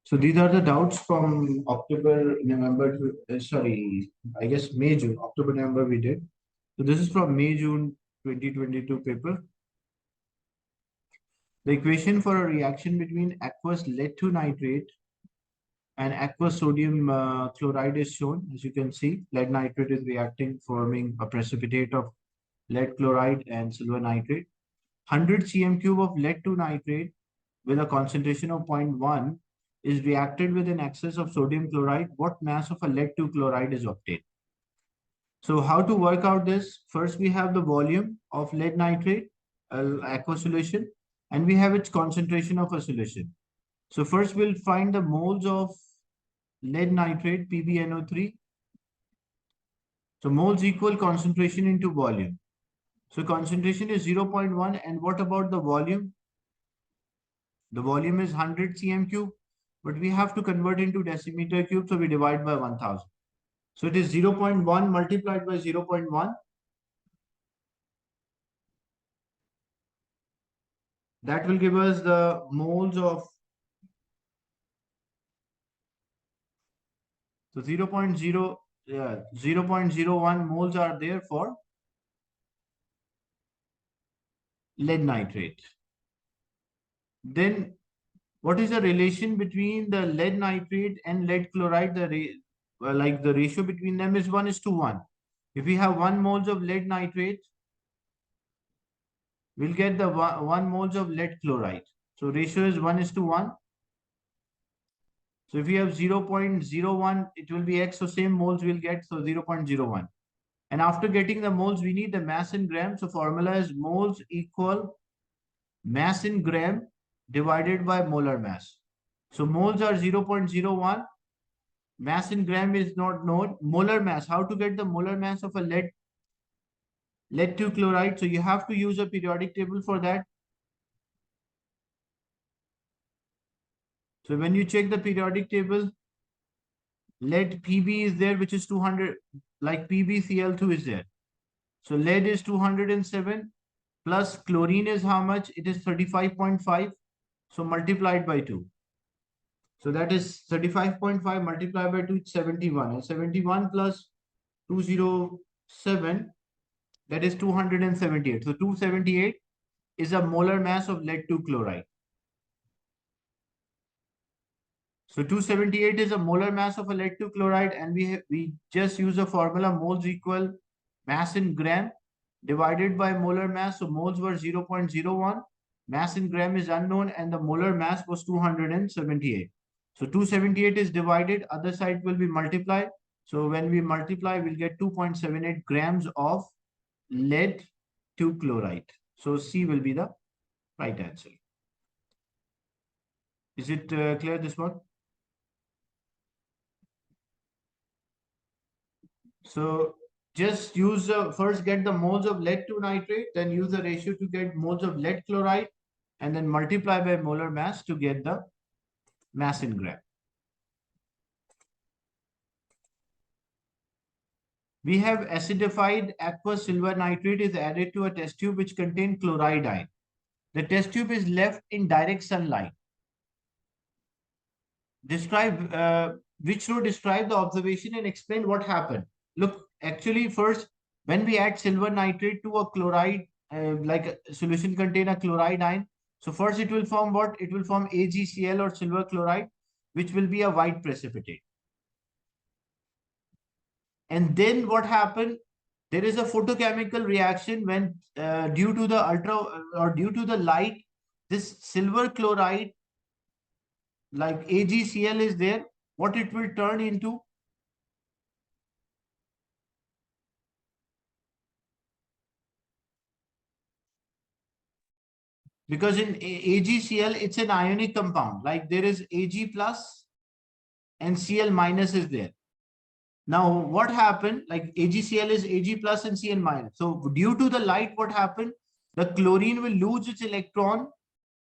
So these are the doubts from October, November, I guess May, June, October, November we did. So this is from May, June 2022 paper. The equation for a reaction between aqueous lead to nitrate and aqueous sodium chloride is shown. As you can see, lead nitrate is reacting, forming a precipitate of lead chloride and silver nitrate. 100 cm cube of lead to nitrate with a concentration of 0.1 is reacted with an excess of sodium chloride. What mass of a lead 2 chloride is obtained? So how to work out this? First, we have the volume of lead nitrate, aqueous solution, and we have its concentration of a solution. So first we'll find the moles of lead nitrate, PbNO3. So moles equal concentration into volume. So concentration is 0.1, and what about the volume? The volume is 100 cm cube, but we have to convert into decimeter cube, so we divide by 1000. So it is 0.1 multiplied by 0.1. That will give us the moles of, so 0.01 moles are there for lead nitrate. Then what is the relation between the lead nitrate and lead chloride? The ratio between them is 1:1. If we have 1 moles of lead nitrate, we'll get the 1 moles of lead chloride. So ratio is 1:1. So if we have 0.01, it will be X, so same moles we'll get, so 0.01. And after getting the moles, we need the mass in grams. So formula is moles equal mass in gram divided by molar mass. So moles are 0.01. Mass in gram is not known. Molar mass, how to get the molar mass of a lead 2 chloride? So you have to use a periodic table for that. So when you check the periodic table, lead Pb is there, which is 200, like PbCl2 is there. So lead is 207 plus chlorine is how much? It is 35.5. So multiplied by 2. So that is 35.5 multiplied by 2, it's 71. And 71 plus 207, that is 278. So 278 is a molar mass of lead 2 chloride. So 278 is a molar mass of a lead 2 chloride, and we just use a formula moles equal mass in gram divided by molar mass. So moles were 0.01, mass in gram is unknown, and the molar mass was 278. So 278 is divided, other side will be multiplied. So when we multiply, we'll get 2.78 grams of lead 2 chloride. So C will be the right answer. Is it clear, this one? So just use first get the moles of lead 2 nitrate, then use the ratio to get moles of lead chloride, and then multiply by molar mass to get the mass in gram. We have acidified aqueous silver nitrate is added to a test tube which contains chloride ion. The test tube is left in direct sunlight. Describe which row describe the observation and explain what happened. Look, actually first, when we add silver nitrate to a chloride, like a solution contain a chloride ion. So first it will form what? It will form AgCl or silver chloride, which will be a white precipitate. And then what happened? There is a photochemical reaction when due to the light, this silver chloride, like AgCl is there, what it will turn into? Because in AgCl, it's an ionic compound, like there is Ag plus and Cl minus is there. Now, what happened? Like AgCl is Ag plus and Cl minus. So due to the light, what happened? The chlorine will lose its electron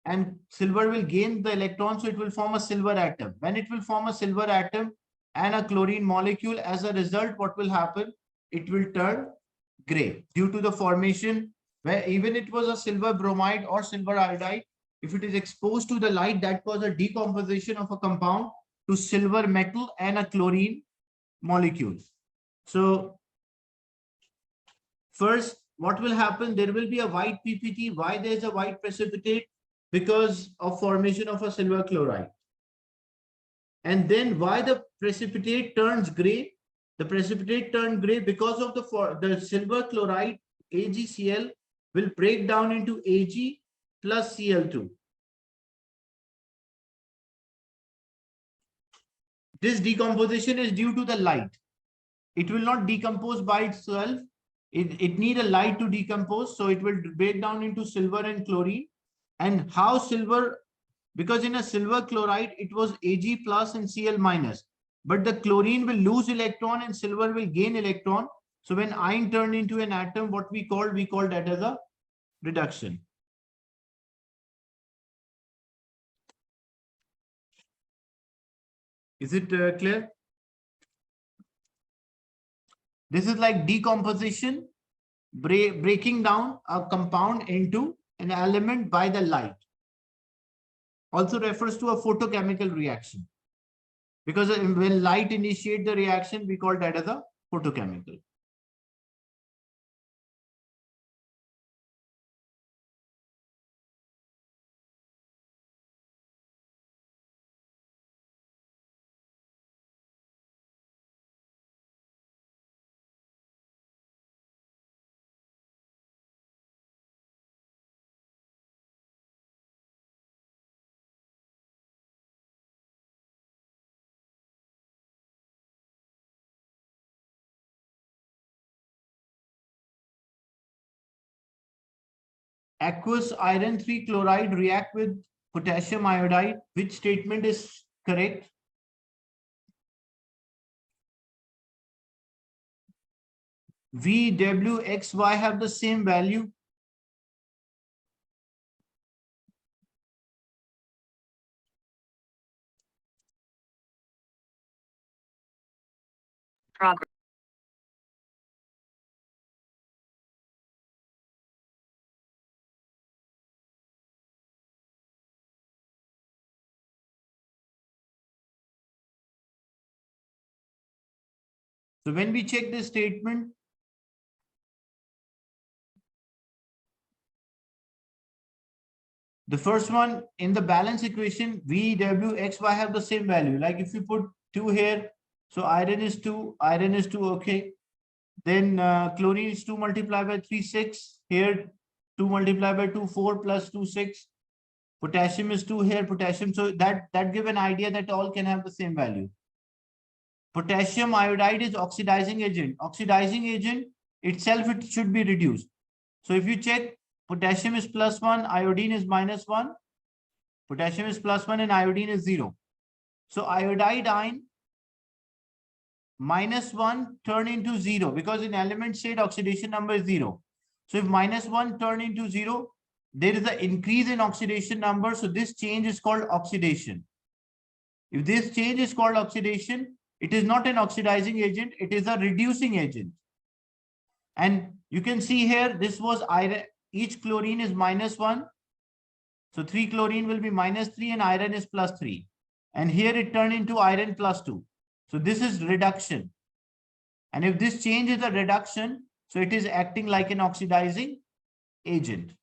and silver will gain the electron. So it will form a silver atom. When it will form a silver atom and a chlorine molecule, as a result, what will happen? It will turn gray due to the formation, where even it was a silver bromide or silver iodide, if it is exposed to the light, that causes a decomposition of a compound to silver metal and a chlorine molecule. So first, what will happen? There will be a white PPT. Why there is a white precipitate? Because of formation of a silver chloride. And then why the precipitate turns gray? The precipitate turned gray because of the silver chloride AgCl will break down into Ag plus Cl2. This decomposition is due to the light. It will not decompose by itself. It needs a light to decompose. So it will break down into silver and chlorine. And how silver? Because in a silver chloride, it was Ag plus and Cl minus. But the chlorine will lose electron and silver will gain electron. So when ion turned into an atom, what we call that as a reduction. Is it clear? This is like decomposition, breaking down a compound into an element by the light. Also refers to a photochemical reaction. Because when light initiates the reaction, we call that as a photochemical. Aqueous iron 3 chloride react with potassium iodide. Which statement is correct? V, W, X, Y have the same value. Progress. So when we check this statement, the first one in the balance equation, V, W, X, Y have the same value. Like if you put 2 here, so iron is 2, okay. Then chlorine is 2 multiplied by 3, 6. Here 2 multiplied by 2, 4 plus 2, 6. Potassium is 2 here, potassium. So that give an idea that all can have the same value. Potassium iodide is oxidizing agent. Oxidizing agent itself, it should be reduced. So if you check, potassium is +1, iodine is -1. Potassium is +1 and iodine is 0. So iodide ion -1 turn into 0 because in element state oxidation number is 0. So if -1 turn into 0, there is an increase in oxidation number. So this change is called oxidation. If this change is called oxidation, it is not an oxidizing agent, it is a reducing agent. And you can see here, this was iron, each chlorine is -1. So 3 chlorine will be -3 and iron is +3. And here it turned into iron +2. So this is reduction. And if this change is a reduction, so it is acting like an oxidizing agent.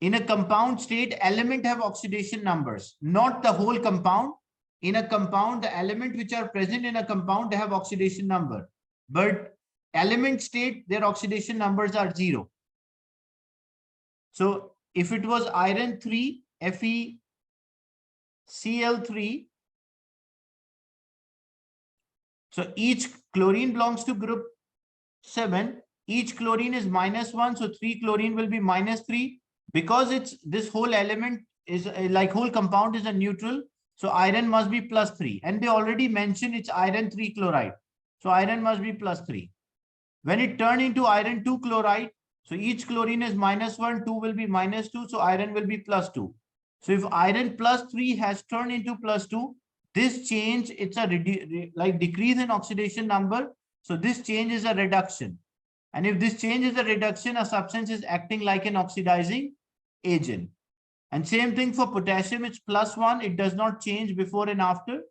In a compound state, element have oxidation numbers, not the whole compound. In a compound, the element which are present in a compound, they have oxidation number. But element state, their oxidation numbers are 0. So if it was iron 3, FeCl3, so each chlorine belongs to group 7. Each chlorine is -1, so 3 chlorine will be -3. Because it's this whole element is like whole compound is a neutral, so iron must be +3. And they already mentioned it's iron 3 chloride. So iron must be +3. When it turned into iron 2 chloride, so each chlorine is -1, 2 will be -2, so iron will be +2. So if iron +3 has turned into +2, this change, it's a like decrease in oxidation number. So this change is a reduction. And if this change is a reduction, a substance is acting like an oxidizing agent. And same thing for potassium, it's +1. It does not change before and after.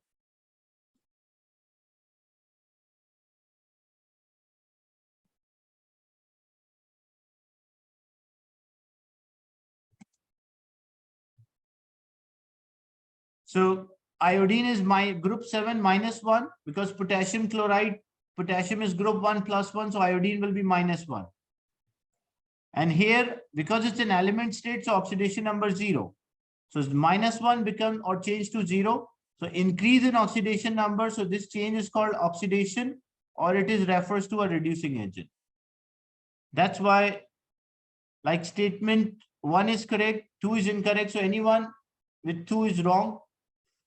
So iodine is my group 7 -1 because potassium chloride, potassium is group 1 +1, so iodine will be -1. And here, because it's an element state, so oxidation number 0. So -1 become or change to 0. So increase in oxidation number. So this change is called oxidation, or it is refers to a reducing agent. That's why, like, statement 1 is correct, 2 is incorrect. So anyone with 2 is wrong.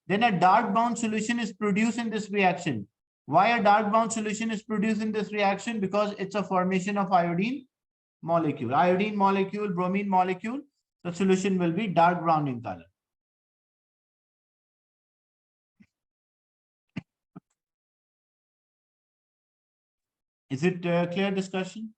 Then a dark brown solution is produced in this reaction. Why a dark brown solution is produced in this reaction? Because it's a formation of iodine molecule. Iodine molecule, bromine molecule. The solution will be dark brown in color. Is it clear discussion?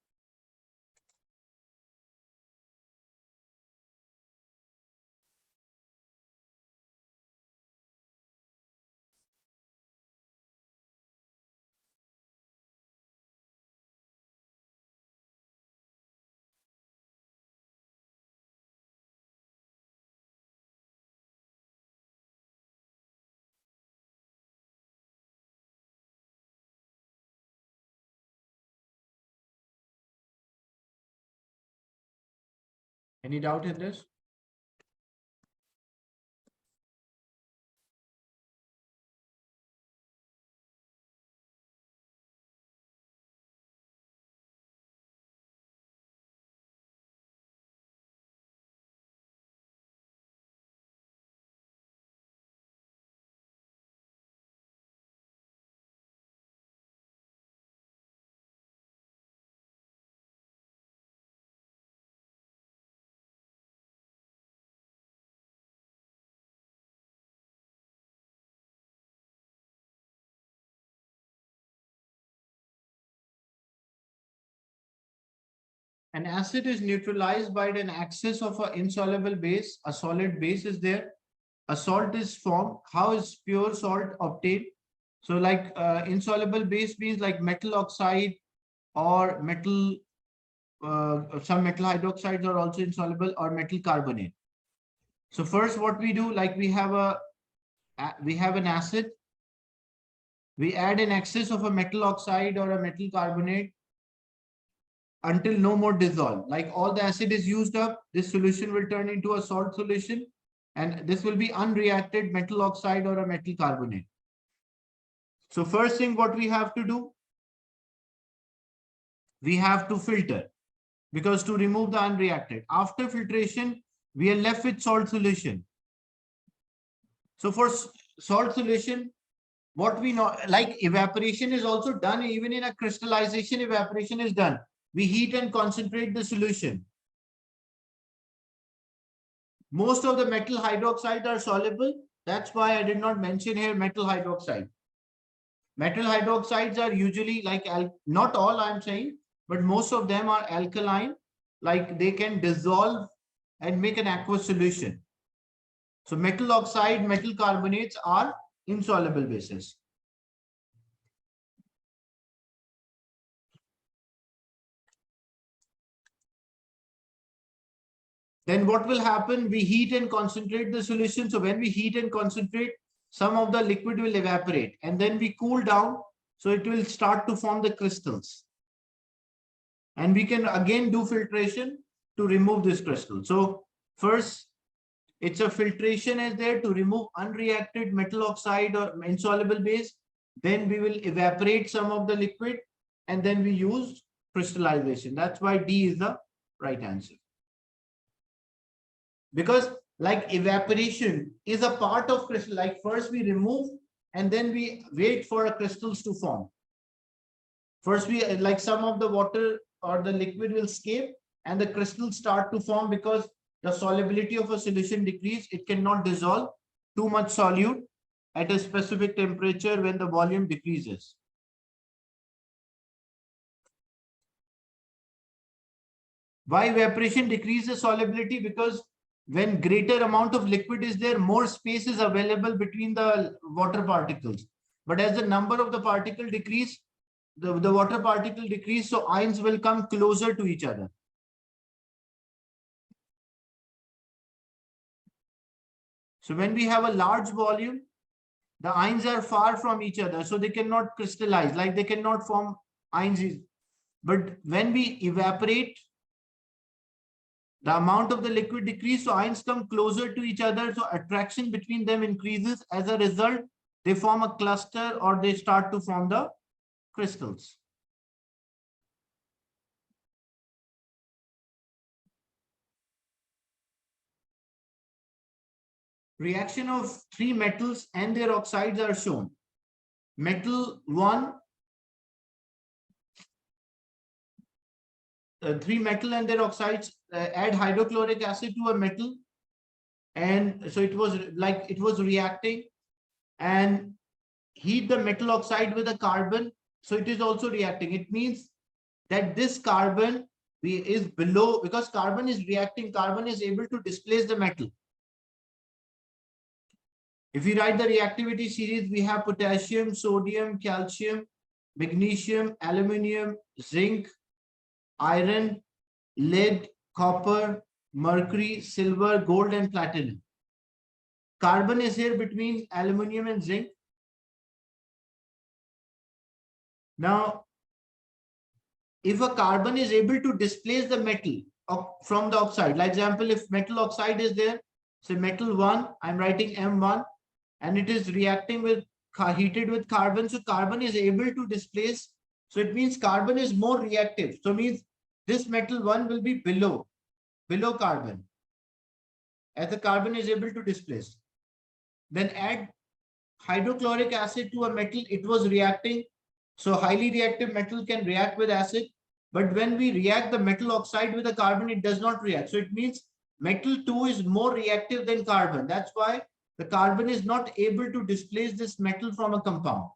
Any doubt in this? An acid is neutralized by an excess of an insoluble base. A solid base is there. A salt is formed. How is pure salt obtained? So like insoluble base means like metal oxide or metal, some metal hydroxides are also insoluble, or metal carbonate. So first what we do, like we have an acid. We add an excess of a metal oxide or a metal carbonate until no more dissolve. Like all the acid is used up, this solution will turn into a salt solution, and this will be unreacted metal oxide or a metal carbonate. So first thing what we have to do, we have to filter, because to remove the unreacted. After filtration, we are left with salt solution. So for salt solution, what we know, like evaporation is also done, even in a crystallization, evaporation is done. We heat and concentrate the solution. Most of the metal hydroxides are soluble. That's why I did not mention here metal hydroxide. Metal hydroxides are usually like, not all I'm saying, but most of them are alkaline, like they can dissolve and make an aqueous solution. So metal oxide, metal carbonates are insoluble bases. Then what will happen? We heat and concentrate the solution. So when we heat and concentrate, some of the liquid will evaporate, and then we cool down. So it will start to form the crystals. And we can again do filtration to remove this crystal. So first, it's a filtration is there to remove unreacted metal oxide or insoluble base. Then we will evaporate some of the liquid, and then we use crystallization. That's why D is the right answer. Because like evaporation is a part of crystal, like first we remove and then we wait for a crystals to form. First we, like some of the water or the liquid will escape and the crystals start to form, because the solubility of a solution decrease. It cannot dissolve too much solute at a specific temperature when the volume decreases. Why evaporation decreases solubility? Because when greater amount of liquid is there, more space is available between the water particles. But as the number of the particle decrease, the water particle decrease, so ions will come closer to each other. So when we have a large volume, the ions are far from each other, so they cannot crystallize, like they cannot form ions. But when we evaporate, the amount of the liquid decreases, so ions come closer to each other, so attraction between them increases. As a result, they form a cluster or they start to form the crystals. Reaction of three metals and their oxides are shown. Metal 1, three metal and their oxides add hydrochloric acid to a metal, and so it was reacting, and heat the metal oxide with a carbon, so it is also reacting. It means that this carbon is below, because carbon is reacting, carbon is able to displace the metal. If we write the reactivity series, we have potassium, sodium, calcium, magnesium, aluminium, zinc, iron, lead, copper, mercury, silver, gold, and platinum. Carbon is here between aluminium and zinc. Now, if a carbon is able to displace the metal from the oxide, like example, if metal oxide is there, say metal 1, I'm writing M1, and it is reacting with heated with carbon, so carbon is able to displace. So it means carbon is more reactive. So means this metal 1 will be below carbon, as the carbon is able to displace. Then add hydrochloric acid to a metal, it was reacting. So highly reactive metal can react with acid, but when we react the metal oxide with a carbon, it does not react. So it means metal 2 is more reactive than carbon. That's why the carbon is not able to displace this metal from a compound.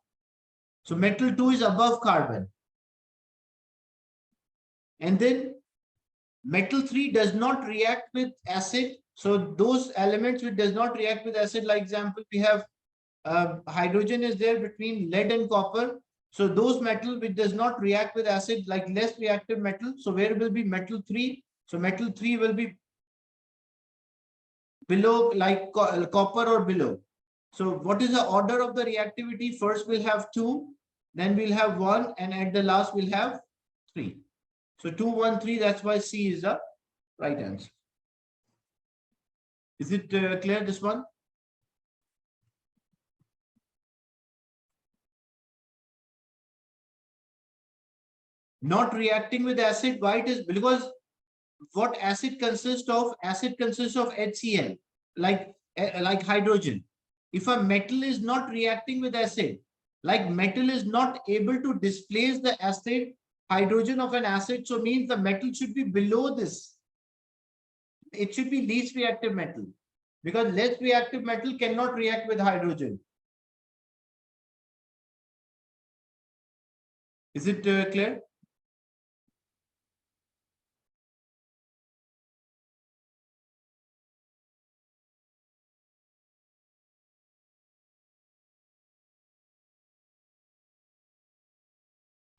So metal 2 is above carbon. And then metal 3 does not react with acid. So those elements which does not react with acid, like example, we have hydrogen is there between lead and copper. So those metal which does not react with acid, like less reactive metal. So where will be metal 3? So metal 3 will be below, like copper or below. So what is the order of the reactivity? First we'll have 2, then we'll have 1, and at the last we'll have 3. So 2, 1, 3, that's why C is the right answer. Is it clear, this one? Not reacting with acid, why it is? Because what acid consists of? Acid consists of HCl, like hydrogen. If a metal is not reacting with acid, like metal is not able to displace the acid hydrogen of an acid, so means the metal should be below this. It should be least reactive metal, because less reactive metal cannot react with hydrogen. Is it clear?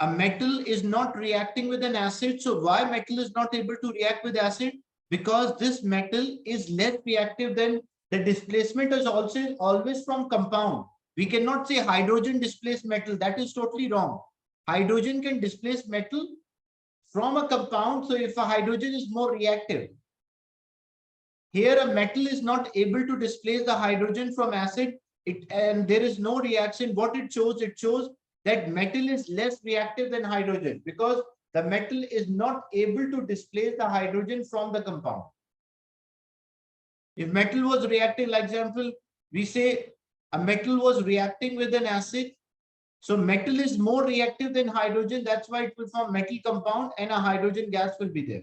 A metal is not reacting with an acid. So why metal is not able to react with acid? Because this metal is less reactive than the displacement is also always from compound. We cannot say hydrogen displace metal. That is totally wrong. Hydrogen can displace metal from a compound. So if a hydrogen is more reactive, here a metal is not able to displace the hydrogen from acid, and there is no reaction. What it shows? It shows that metal is less reactive than hydrogen, because the metal is not able to displace the hydrogen from the compound. If metal was reacting, like example, we say a metal was reacting with an acid. So metal is more reactive than hydrogen. That's why it will form metal compound and a hydrogen gas will be there.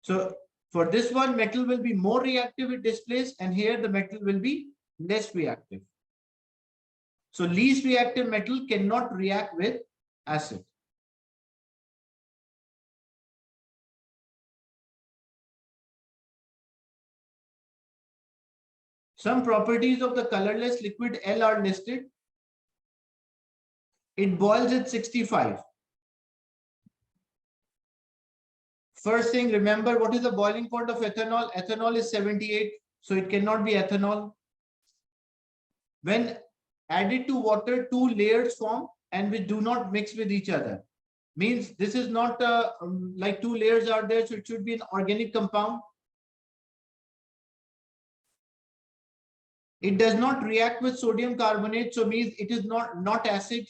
So for this one, metal will be more reactive with displace, and here the metal will be less reactive. So least reactive metal cannot react with acid. Some properties of the colorless liquid L are listed. It boils at 65. First thing, remember what is the boiling point of ethanol? Ethanol is 78, so it cannot be ethanol. When added to water, two layers form and which do not mix with each other. Means this is not like two layers are there, so it should be an organic compound. It does not react with sodium carbonate, so means it is not acid.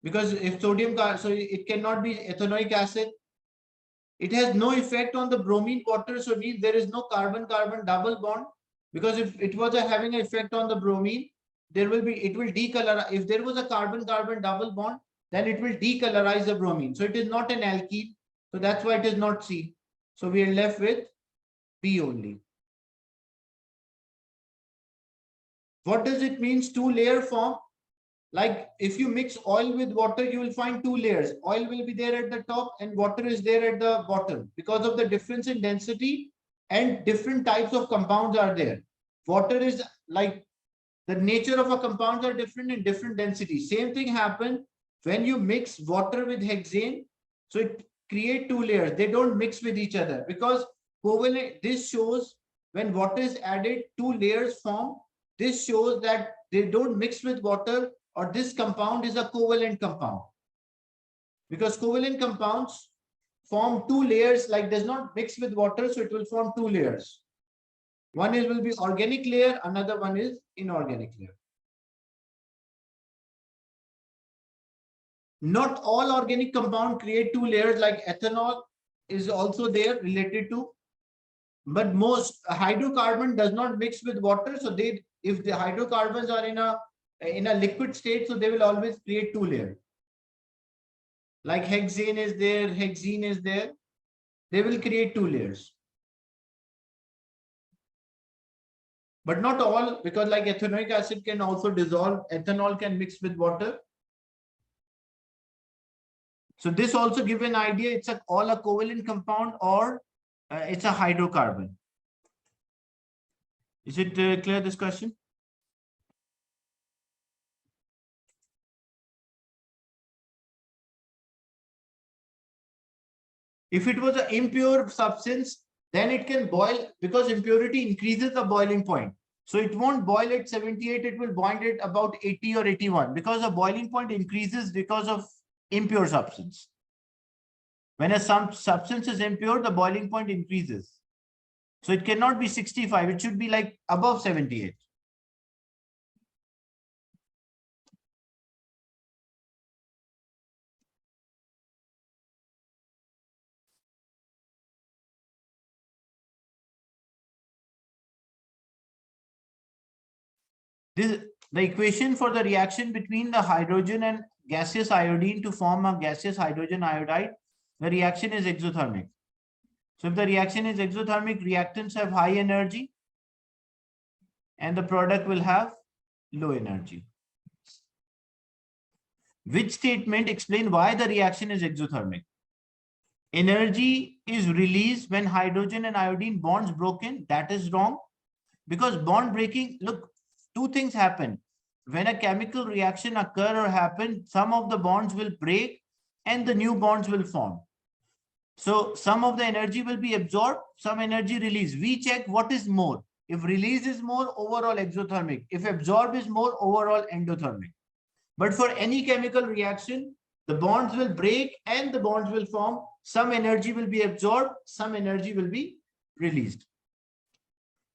Because if sodium, so it cannot be ethanoic acid. It has no effect on the bromine water, so means there is no carbon-carbon double bond. Because if it was having an effect on the bromine, it will decolor. If there was a carbon-carbon double bond, then it will decolorize the bromine. So it is not an alkene. So that's why it is not C. So we are left with B only. What does it mean? Two-layer form. Like if you mix oil with water, you will find two layers. Oil will be there at the top and water is there at the bottom because of the difference in density and different types of compounds are there. Water is like the nature of a compounds are different in different densities. Same thing happens when you mix water with hexane. So it create two layers. They don't mix with each other because covalent. This shows when water is added, two layers form. This shows that they don't mix with water, or this compound is a covalent compound. Because covalent compounds form two layers, like does not mix with water, so it will form two layers. One is will be organic layer, another one is inorganic layer. Not all organic compound create two layers, like ethanol is also there related to, but most hydrocarbon does not mix with water, so they, if the hydrocarbons are in a liquid state, so they will always create two layers. Like hexane is there, hexene is there, they will create two layers. But not all, because like ethanoic acid can also dissolve, ethanol can mix with water. So this also give an idea, it's all a covalent compound or it's a hydrocarbon. Is it clear, this question? If it was an impure substance, then it can boil, because impurity increases the boiling point. So it won't boil at 78, it will boil at about 80 or 81, because the boiling point increases because of impure substance. When a substance is impure, the boiling point increases. So it cannot be 65, it should be like above 78. The equation for the reaction between the hydrogen and gaseous iodine to form a gaseous hydrogen iodide, the reaction is exothermic. So if the reaction is exothermic, reactants have high energy and the product will have low energy. Which statement explain why the reaction is exothermic? Energy is released when hydrogen and iodine bonds broken. That is wrong, because bond breaking, look, two things happen. When a chemical reaction occur or happen, some of the bonds will break and the new bonds will form. So some of the energy will be absorbed, some energy released. We check what is more. If release is more, overall exothermic. If absorb is more, overall endothermic. But for any chemical reaction, the bonds will break and the bonds will form. Some energy will be absorbed, some energy will be released.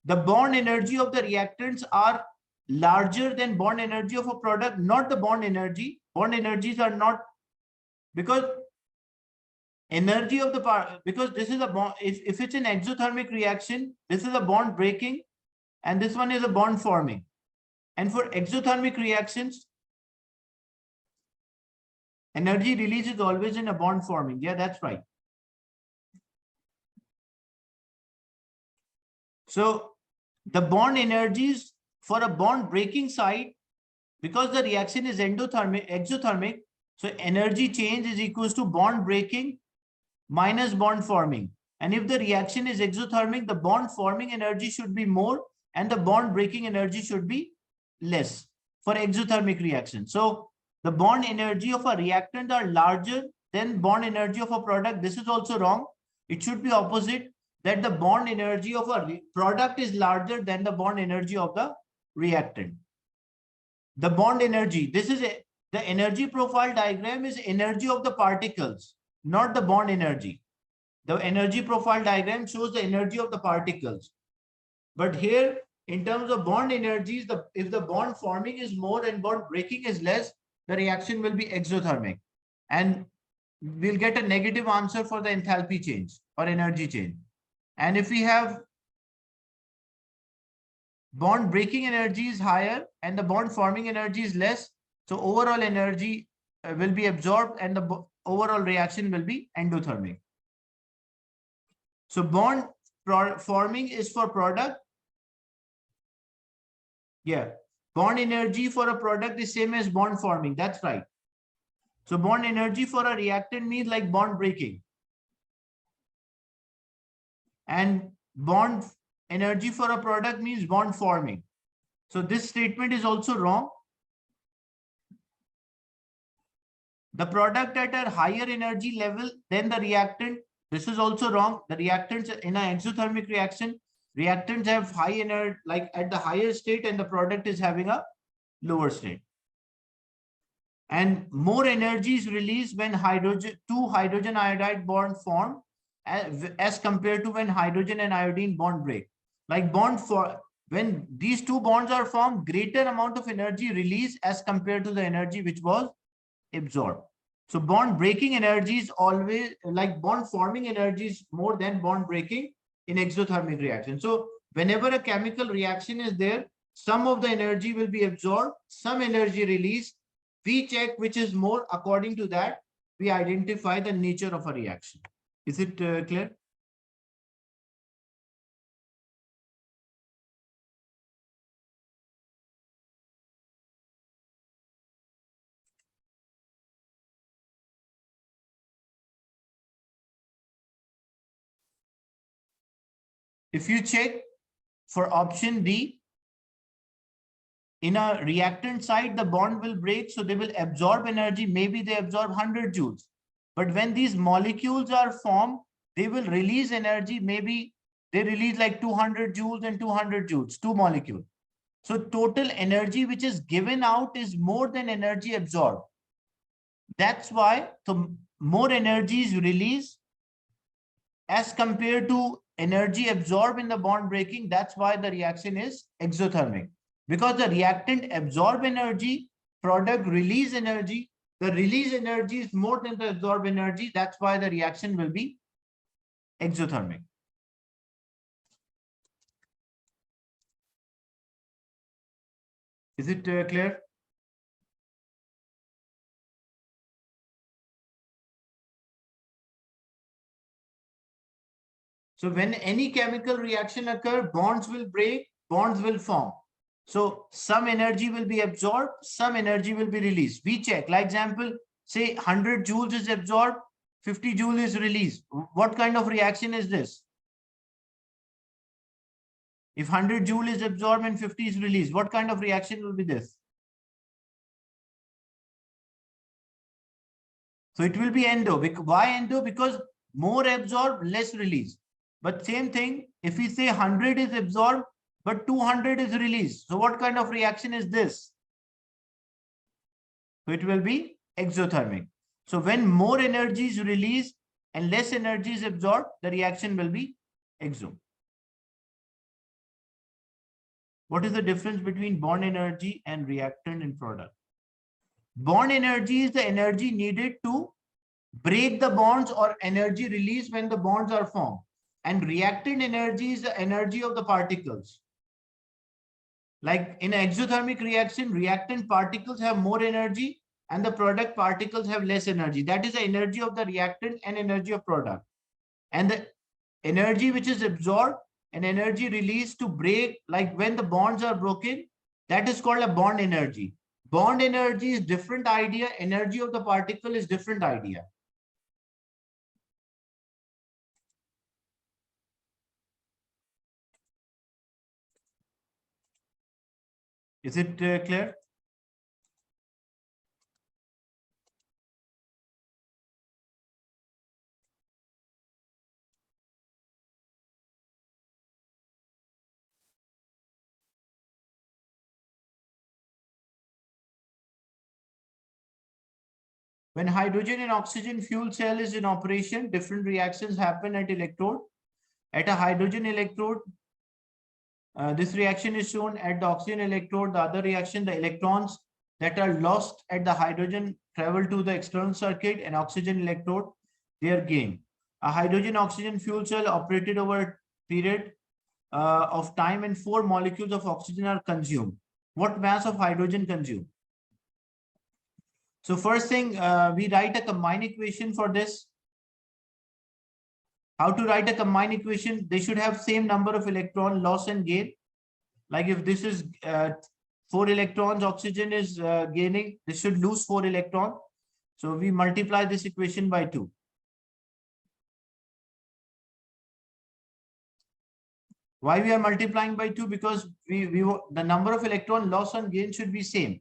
The bond energy of the reactants are larger than bond energy of a product, not the bond energy. Bond energies are not, because energy of the part, because this is a bond, if it's an exothermic reaction, this is a bond breaking and this one is a bond forming. And for exothermic reactions, energy release is always in a bond forming. Yeah, that's right. So the bond energies for a bond breaking site, because the reaction is exothermic, so energy change is equals to bond breaking minus bond forming. And if the reaction is exothermic, the bond forming energy should be more and the bond breaking energy should be less for exothermic reaction. So the bond energy of a reactant are larger than bond energy of a product. This is also wrong. It should be opposite, that the bond energy of a product is larger than the bond energy of the reactant. The bond energy, this is the energy profile diagram is energy of the particles, not the bond energy. The energy profile diagram shows the energy of the particles. But here, in terms of bond energies, if the bond forming is more and bond breaking is less, the reaction will be exothermic. And we'll get a negative answer for the enthalpy change or energy change. And if we have bond breaking energy is higher and the bond forming energy is less, so overall energy will be absorbed and the overall reaction will be endothermic. So bond forming is for product. Yeah, bond energy for a product is same as bond forming. That's right. So bond energy for a reactant means like bond breaking. And bond energy for a product means bond forming. So this statement is also wrong. The product at a higher energy level than the reactant. This is also wrong. The reactants in an exothermic reaction, reactants have high energy, like at the higher state, and the product is having a lower state. And more energy is released when two hydrogen iodide bond form as compared to when hydrogen and iodine bond break. Like when these two bonds are formed, greater amount of energy released as compared to the energy which was absorbed. So bond breaking energy is always like bond forming energy is more than bond breaking in exothermic reaction. So whenever a chemical reaction is there, some of the energy will be absorbed, some energy released. We check which is more. According to that, we identify the nature of a reaction. Is it clear? If you check for option D, in a reactant side, the bond will break, so they will absorb energy. Maybe they absorb 100 joules. But when these molecules are formed, they will release energy. Maybe they release like 200 joules and 200 joules, two molecules. So total energy which is given out is more than energy absorbed. That's why the more energy is released as compared to energy absorbed in the bond breaking. That's why the reaction is exothermic. Because the reactant absorb energy, product release energy. The release energy is more than the absorbed energy. That's why the reaction will be exothermic. Is it clear? So when any chemical reaction occurs, bonds will break, bonds will form. So some energy will be absorbed, some energy will be released. We check, like example, say 100 joules is absorbed, 50 joule is released. What kind of reaction is this? If 100 joule is absorbed and 50 is released, what kind of reaction will be this? So it will be endo. Why endo? Because more absorbed, less released. But same thing, if we say 100 is absorbed, but 200 is released. So what kind of reaction is this? So it will be exothermic. So when more energy is released and less energy is absorbed, the reaction will be exo. What is the difference between bond energy and reactant and product? Bond energy is the energy needed to break the bonds or energy released when the bonds are formed. And reactant energy is the energy of the particles. Like in an exothermic reaction, reactant particles have more energy and the product particles have less energy. That is the energy of the reactant and energy of product. And the energy which is absorbed and energy released to break, like when the bonds are broken, that is called a bond energy. Bond energy is different idea. Energy of the particle is different idea. Is it clear? When hydrogen and oxygen fuel cell is in operation, different reactions happen at electrode. At a hydrogen electrode, this reaction is shown. At the oxygen electrode, the other reaction, the electrons that are lost at the hydrogen travel to the external circuit, and oxygen electrode, they are gained. A hydrogen oxygen fuel cell operated over a period of time, and 4 molecules of oxygen are consumed. What mass of hydrogen consumed? So first thing, we write a combined equation for this. How to write a combined equation? They should have same number of electron loss and gain. Like if this is 4 electrons, oxygen is gaining, this should lose 4 electrons. So we multiply this equation by 2. Why we are multiplying by 2? Because the number of electron loss and gain should be same.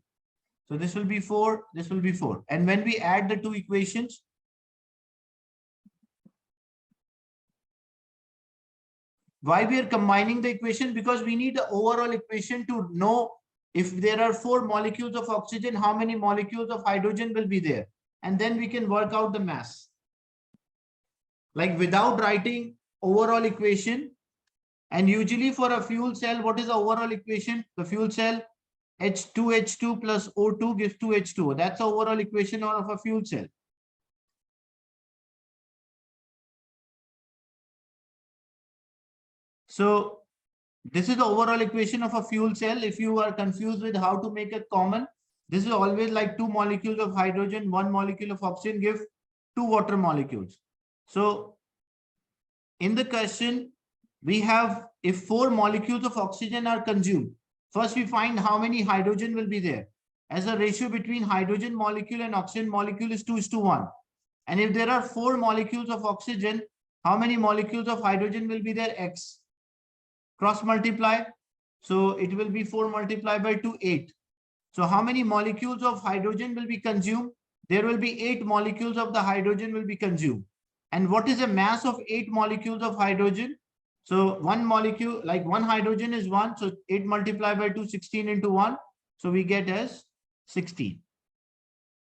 So this will be 4, this will be 4. And when we add the two equations, why we are combining the equation? Because we need the overall equation to know if there are 4 molecules of oxygen, how many molecules of hydrogen will be there. And then we can work out the mass. Like without writing overall equation, and usually for a fuel cell, what is the overall equation? The fuel cell H2 plus O2 gives 2H2O. That's the overall equation of a fuel cell. So this is the overall equation of a fuel cell. If you are confused with how to make it common, this is always like 2 molecules of hydrogen, 1 molecule of oxygen give 2 water molecules. So in the question, we have if 4 molecules of oxygen are consumed, first we find how many hydrogen will be there. As a ratio between hydrogen molecule and oxygen molecule is 2:1. And if there are 4 molecules of oxygen, how many molecules of hydrogen will be there? X. Cross multiply. So it will be 4 multiplied by 2, 8. So how many molecules of hydrogen will be consumed? There will be 8 molecules of the hydrogen will be consumed. And what is the mass of 8 molecules of hydrogen? So one molecule, like one hydrogen is 1. So 8 multiplied by 2, 16 into 1. So we get as 16.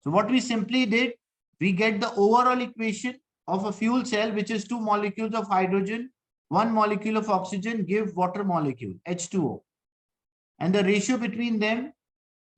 So what we simply did, we get the overall equation of a fuel cell, which is 2 molecules of hydrogen, 1 molecule of oxygen give water molecule, H2O. And the ratio between them,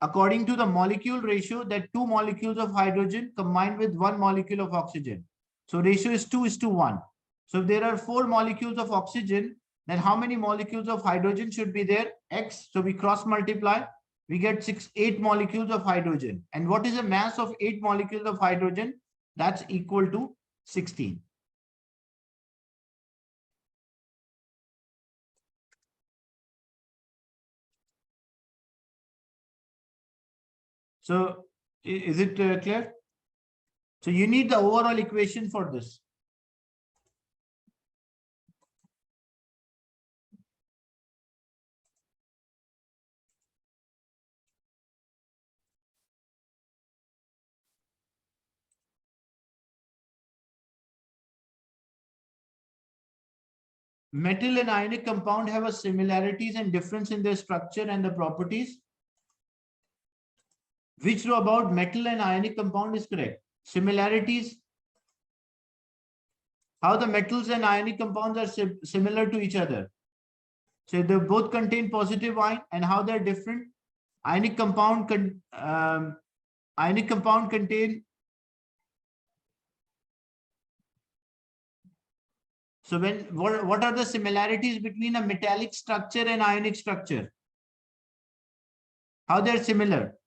according to the molecule ratio, that 2 molecules of hydrogen combined with 1 molecule of oxygen. So ratio is 2:1. So if there are 4 molecules of oxygen, then how many molecules of hydrogen should be there? X. So we cross multiply. We get 8 molecules of hydrogen. And what is the mass of 8 molecules of hydrogen? That's equal to 16. So is it clear? So you need the overall equation for this. Metal and ionic compound have a similarities and difference in their structure and the properties. Which row about metal and ionic compound is correct? Similarities. How the metals and ionic compounds are similar to each other. So they both contain positive ion, and how they're different. Ionic compound contain. So what are the similarities between a metallic structure and ionic structure? How they're similar?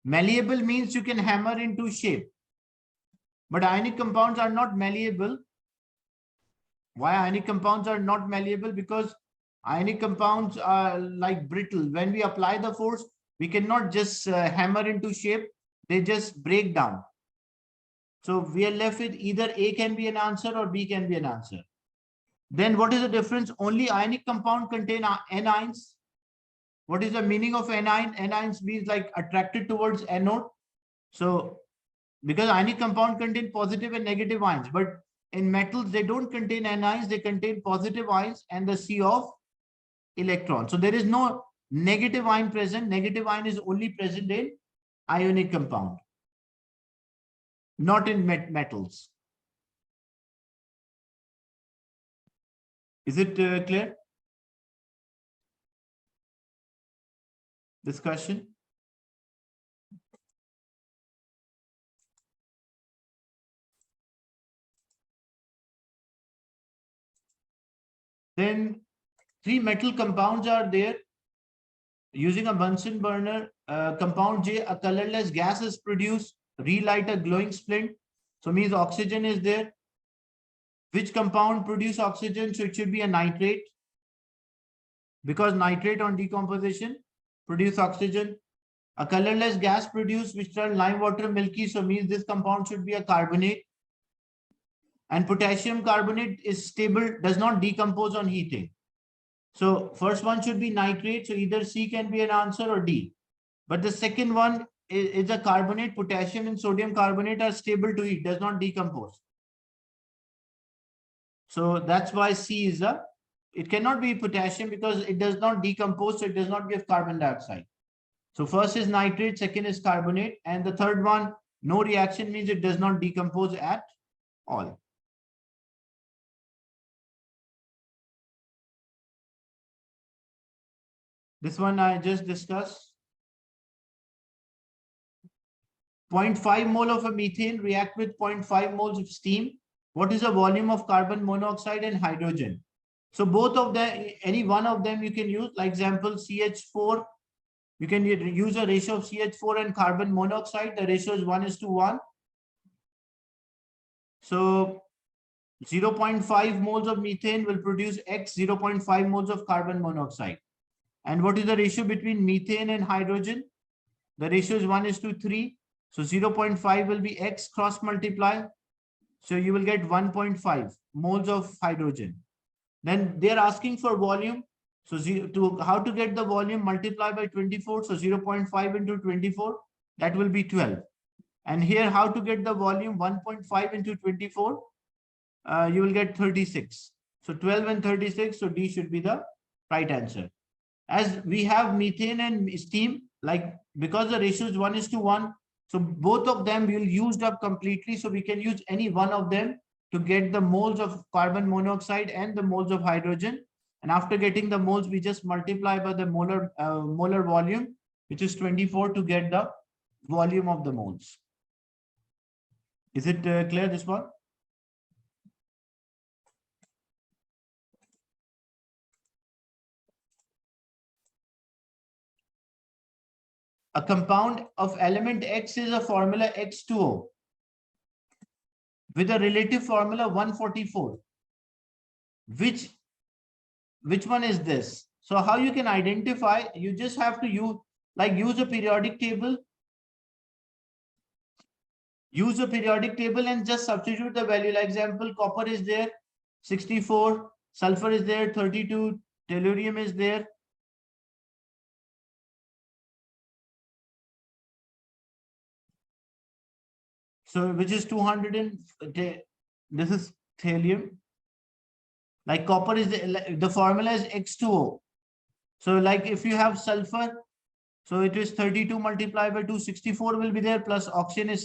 Malleable means you can hammer into shape. But ionic compounds are not malleable. Why ionic compounds are not malleable? Because ionic compounds are like brittle. When we apply the force, we cannot just hammer into shape. They just break down. So we are left with either A can be an answer or B can be an answer. Then what is the difference? Only ionic compound contain anions. What is the meaning of anion? Anions means like attracted towards anode. So because ionic compound contain positive and negative ions, but in metals, they don't contain anions, they contain positive ions and the sea of electrons. So there is no negative ion present. Negative ion is only present in ionic compound, not in metals. Is it clear? Discussion? Then three metal compounds are there. Using a Bunsen burner, compound J, a colorless gas is produced, relight a glowing splint. So means oxygen is there. Which compound produce oxygen? So it should be a nitrate, because nitrate on decomposition produce oxygen. A colorless gas produced which turn lime water milky, so means this compound should be a carbonate. And potassium carbonate is stable, does not decompose on heating. So first one should be nitrate, so either C can be an answer or D. But the second one is a carbonate. Potassium and sodium carbonate are stable to heat, does not decompose. So that's why C is a, it cannot be potassium because it does not decompose, so it does not give carbon dioxide. So first is nitrate, second is carbonate, and the third one, no reaction, means it does not decompose at all. This one I just discussed. 0.5 mole of a methane react with 0.5 moles of steam. What is the volume of carbon monoxide and hydrogen? So both of them, any one of them you can use. Like example, CH4, you can use a ratio of CH4 and carbon monoxide. The ratio is 1:1. So 0.5 moles of methane will produce X 0.5 moles of carbon monoxide. And what is the ratio between methane and hydrogen? The ratio is 1:3. So 0.5 will be X cross multiply. So you will get 1.5 moles of hydrogen. Then they're asking for volume. So how to get the volume, multiply by 24. So 0.5 into 24, that will be 12. And here, how to get the volume, 1.5 into 24, you will get 36. So 12 and 36, so D should be the right answer. As we have methane and steam, like because the ratio is 1:1, so both of them will used up completely. So we can use any one of them to get the moles of carbon monoxide and the moles of hydrogen. And after getting the moles, we just multiply by the molar volume, which is 24, to get the volume of the moles. Is it clear, this one? A compound of element X is a formula X2O with a relative formula 144. Which one is this? So how you can identify? You just have to use a periodic table. Use a periodic table and just substitute the value. Like example, copper is there, 64, sulfur is there, 32, tellurium is there. So which is 200 and this is thallium. Like copper is the formula is X2O. So like if you have sulfur, so it is 32 multiplied by 264 will be there, plus oxygen is